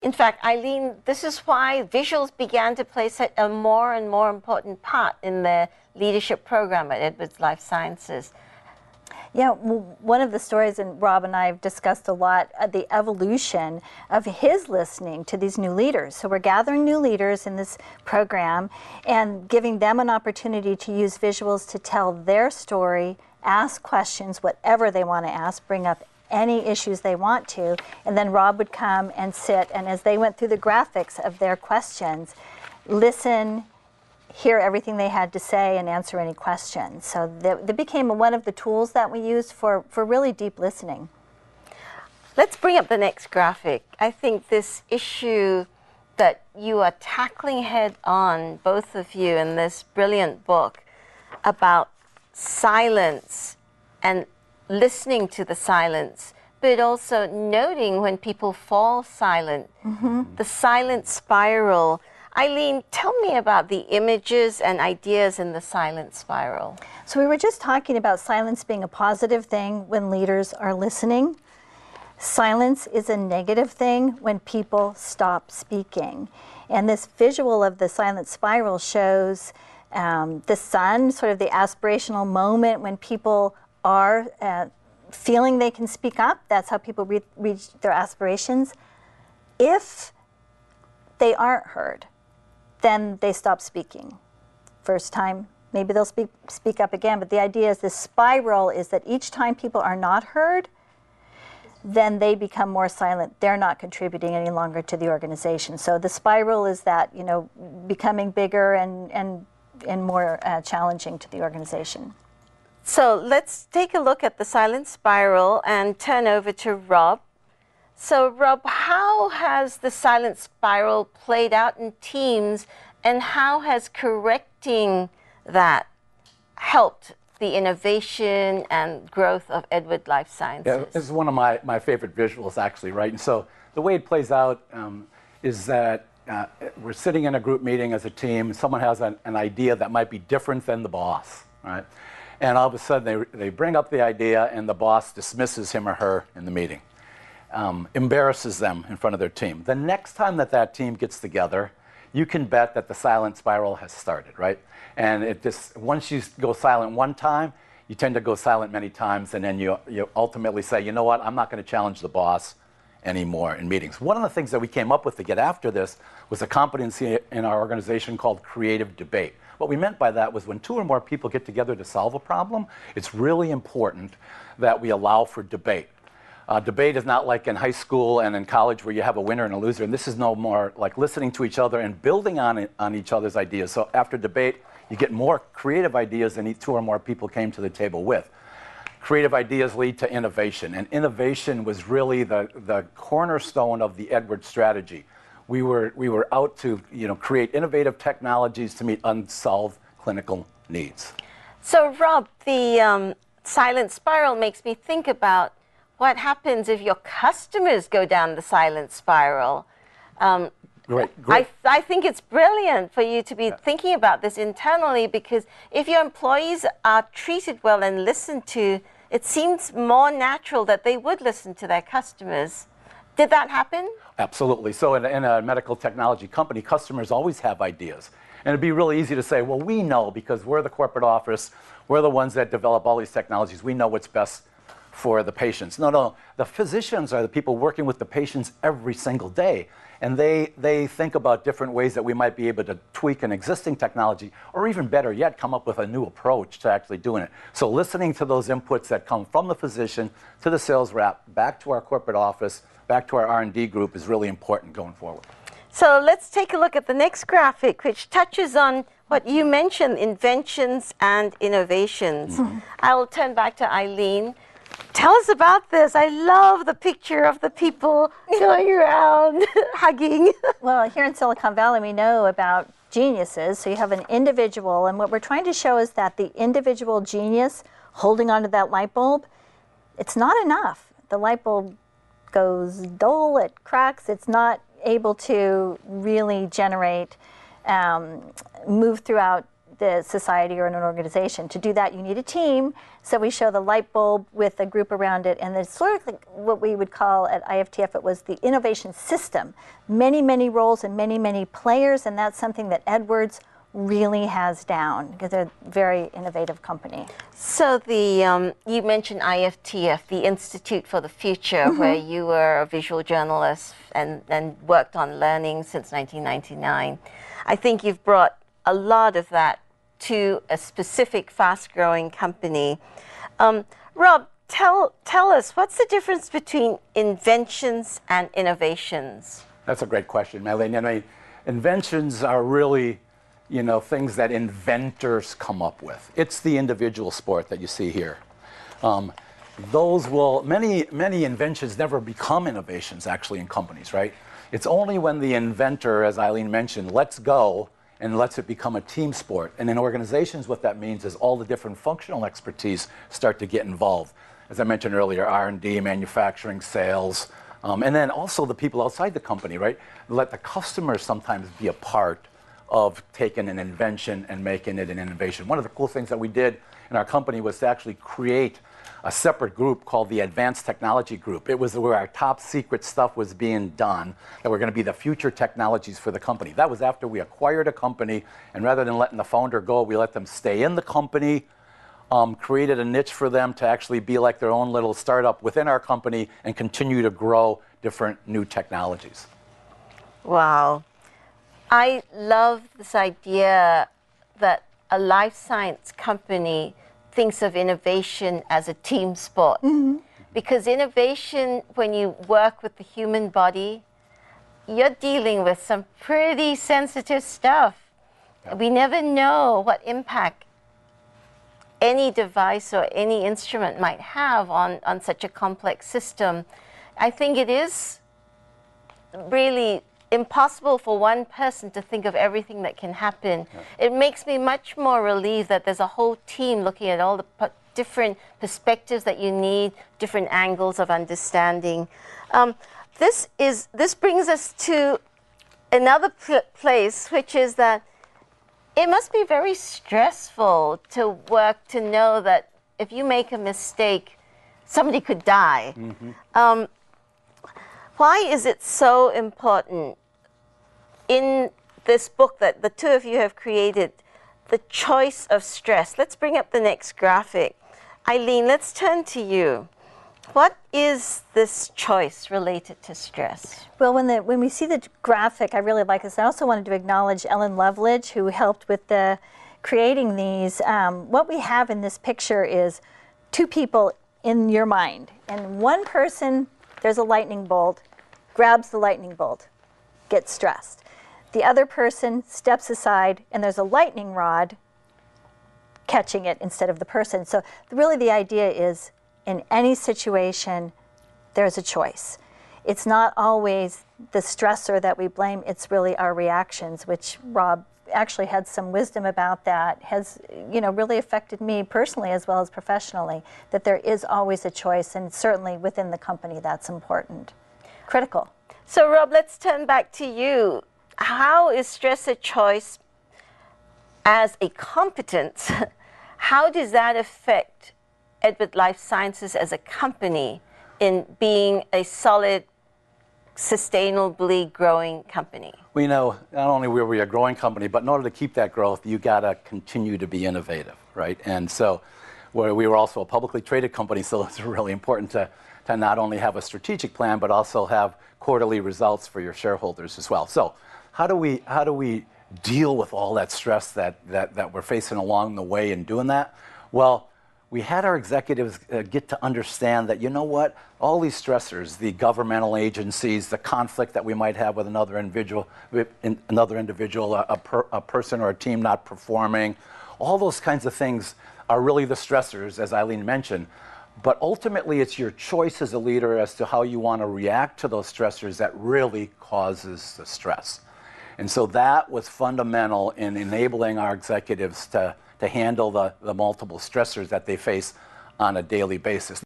In fact, Eileen, this is why visuals began to play such a more and more important part in the leadership program at Edwards Life Sciences. Yeah, one of the stories, and Rob and I have discussed a lot, the evolution of his listening to these new leaders. So we're gathering new leaders in this program and giving them an opportunity to use visuals to tell their story, ask questions, whatever they want to ask, bring up any issues they want to, and then Rob would come and sit, and as they went through the graphics of their questions, listen, hear everything they had to say, and answer any questions. So they became one of the tools that we used for really deep listening. Let's bring up the next graphic. I think this issue that you are tackling head on, both of you, in this brilliant book about silence and listening to the silence, but also noting when people fall silent, the silent spiral. Eileen, tell me about the images and ideas in the silent spiral. So we were just talking about silence being a positive thing when leaders are listening. Silence is a negative thing when people stop speaking. And this visual of the silent spiral shows the sun, sort of the aspirational moment when people are feeling they can speak up. That's how people reach their aspirations. If they aren't heard, then they stop speaking. First time, maybe they'll speak up again, but the idea is this spiral is that each time people are not heard, then they become more silent. They're not contributing any longer to the organization. So the spiral is that, you know, becoming bigger and more challenging to the organization. So let's take a look at the silent spiral and turn over to Rob. So Rob, how has the silent spiral played out in teams, and how has correcting that helped the innovation and growth of Edwards Life Sciences? Yeah, this is one of my favorite visuals, actually, right? And so the way it plays out is that we're sitting in a group meeting as a team. Someone has an idea that might be different than the boss, right? And all of a sudden, they bring up the idea, and the boss dismisses him or her in the meeting, embarrasses them in front of their team. The next time that team gets together, you can bet that the silent spiral has started, right? And it just, once you go silent one time, you tend to go silent many times, and then you ultimately say, you know what, I'm not going to challenge the boss anymore in meetings. One of the things that we came up with to get after this was a competency in our organization called creative debate. What we meant by that was when two or more people get together to solve a problem, it's really important that we allow for debate. Debate is not like in high school and in college where you have a winner and a loser, and this is no more like listening to each other and building on each other's ideas. So after debate, you get more creative ideas than two or more people came to the table with. Creative ideas lead to innovation, and innovation was really the cornerstone of the Edwards strategy. We were out to create innovative technologies to meet unsolved clinical needs. So Rob, the silent spiral makes me think about what happens if your customers go down the silent spiral. Great. I think it's brilliant for you to be thinking about this internally, because if your employees are treated well and listened to, it seems more natural that they would listen to their customers. Did that happen? Absolutely. So in a medical technology company, customers always have ideas. And it'd be really easy to say, well, we know because we're the corporate office, we're the ones that develop all these technologies, we know what's best for the patients. No, the physicians are the people working with the patients every single day. And they think about different ways that we might be able to tweak an existing technology, or even better yet, come up with a new approach to actually doing it. So listening to those inputs that come from the physician to the sales rep, back to our corporate office, back to our R&D group is really important going forward. So let's take a look at the next graphic, which touches on what you mentioned, inventions and innovations. I will turn back to Eileen. Tell us about this. I love the picture of the people going around hugging. Well, here in Silicon Valley, we know about geniuses. So you have an individual, and what we're trying to show is that the individual genius holding onto that light bulb, it's not enough. The light bulb goes dull, it cracks, it's not able to really generate, move throughout the society or an organization. To do that, you need a team. So we show the light bulb with a group around it, and it's sort of like what we would call at IFTF, it was the innovation system. Many, many roles and many, many players, and that's something that Edwards really has down because they're a very innovative company. So the you mentioned IFTF, the Institute for the Future, where you were a visual journalist and worked on learning since 1999. I think you've brought a lot of that to a specific fast-growing company. Rob, tell us, what's the difference between inventions and innovations? That's a great question, Maylene. I mean, inventions are really, you know, things that inventors come up with. It's the individual sport that you see here. Many inventions never become innovations actually in companies, right? It's only when the inventor, as Eileen mentioned, lets go and lets it become a team sport. And in organizations, what that means is all the different functional expertise start to get involved. As I mentioned earlier, R&D, manufacturing, sales, and then also the people outside the company, right? Let the customers sometimes be a part of taking an invention and making it an innovation. One of the cool things that we did in our company was to actually create a separate group called the Advanced Technology Group. It was where our top secret stuff was being done, that were going to be the future technologies for the company. That was after we acquired a company, and rather than letting the founder go, we let them stay in the company, created a niche for them to actually be like their own little startup within our company and continue to grow different new technologies. Wow. I love this idea that a life science company thinks of innovation as a team sport. Because innovation, when you work with the human body, you're dealing with some pretty sensitive stuff. We never know what impact any device or any instrument might have on such a complex system. I think it is really impossible for one person to think of everything that can happen. It makes me much more relieved that there's a whole team looking at all the different perspectives that you need, different angles of understanding. This brings us to another place, which is that it must be very stressful to work to know that if you make a mistake, somebody could die. Why is it so important in this book that the two of you have created, the choice of stress? Let's bring up the next graphic. Eileen, let's turn to you. What is this choice related to stress? Well, when we see the graphic, I really like this. I also wanted to acknowledge Ellen Loveridge, who helped with creating these. What we have in this picture is two people in your mind, and one person, there's a lightning bolt, grabs the lightning bolt, gets stressed. The other person steps aside, and there's a lightning rod catching it instead of the person. So really the idea is, in any situation, there's a choice. It's not always the stressor that we blame, it's really our reactions, which Rob actually had some wisdom about that, has really affected me personally as well as professionally, that there is always a choice, and certainly within the company that's important. Critical. So Rob, let's turn back to you. How is stress a choice as a competence? How does that affect Edward Life Sciences as a company in being a solid, sustainably growing company? We know not only were we a growing company, but in order to keep that growth, you got to continue to be innovative, right? And so we were also a publicly traded company, so it's really important to not only have a strategic plan, but also have quarterly results for your shareholders as well. So how do we deal with all that stress that we're facing along the way in doing that? Well, we had our executives get to understand that, you know what, all these stressors, the governmental agencies, the conflict that we might have with another individual, a person or a team not performing, all those kinds of things are really the stressors, as Eileen mentioned. But ultimately, it's your choice as a leader as to how you want to react to those stressors that really causes the stress. And so that was fundamental in enabling our executives to handle the multiple stressors that they face on a daily basis.